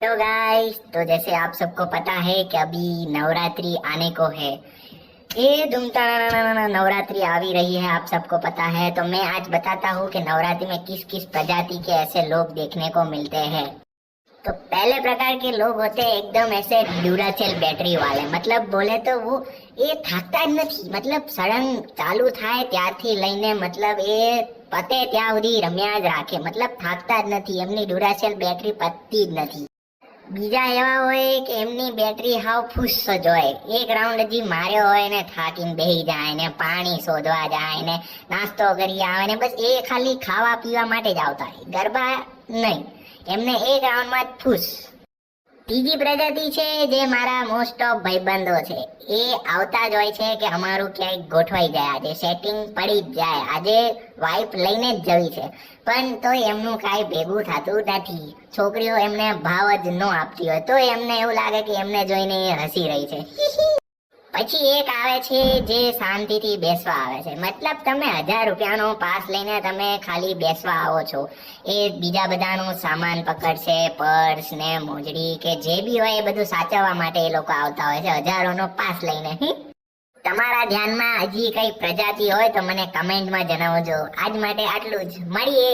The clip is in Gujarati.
तो गाइस, तो जैसे आप सबको पता है कि अभी नवरात्रि आने को है। ये धूमधाम नवरात्रि आ भी रही है, आप सबको पता है। तो मैं आज बताता हूँ कि नवरात्रि में किस किस प्रजाति के ऐसे लोग देखने को मिलते हैं। तो पहले प्रकार के लोग होते हैं एकदम ऐसे ड्यूरासेल बैटरी वाले, मतलब बोले तो वो એ થાકતા જ નથી, मतलब સળંગ ચાલુ થાય ત્યારથી લઈને मतलब એ પતે ત્યાં સુધી રમ્યા જ રાખે, मतलब થાકતા જ નથી, એમની ડ્યુરાસેલ બેટરી પતતી જ નથી। બીજા એવા હોય કે એમની બેટરી હાવ ફૂસ જ હોય, એક રાઉન્ડ હજી માર્યો હોય ને થાકીને બેહી જાય ને પાણી શોધવા જાય ને નાસ્તો કરી આવે ને બસ એ ખાલી ખાવા પીવા માટે જ આવતા હોય, ગરબા નહીં, એમને એક રાઉન્ડમાં જ ફૂસ। ત્રીજી પ્રજાતિ છે જે મારા મોસ્ટ ઓફ ભાઈબંધો છે, એ આવતા જ હોય છે કે અમારું ક્યાંય ગોઠવાઈ જાય, આજે સેટિંગ પડી જ જાય, આજે વાઇફ લઈને જ જવી છે, પણ તો એમનું કાંઈ ભેગું થતું નથી। છોકરીઓ એમને ભાવ જ ન આપતી હોય તો એમને એવું લાગે કે એમને જોઈને એ હસી રહી છે। પછી એક આવે છે જે શાંતિથી બેસવા આવે છે, મતલબ તમે 1000 રૂપિયાનો પાસ લઈને તમે ખાલી બેસવા આવો છો, એ બીજા બધાનું સામાન પકડશે, પર્સ ને મોજડી કે જે બી હોય એ બધું સાચવવા માટે એ લોકો આવતા હોય છે હજારોનો પાસ લઈને। તમારા ધ્યાનમાં હજી કઈ પ્રજાતિ હોય તો મને કમેન્ટમાં જણાવજો। આજ માટે આટલું જ, મળીએ।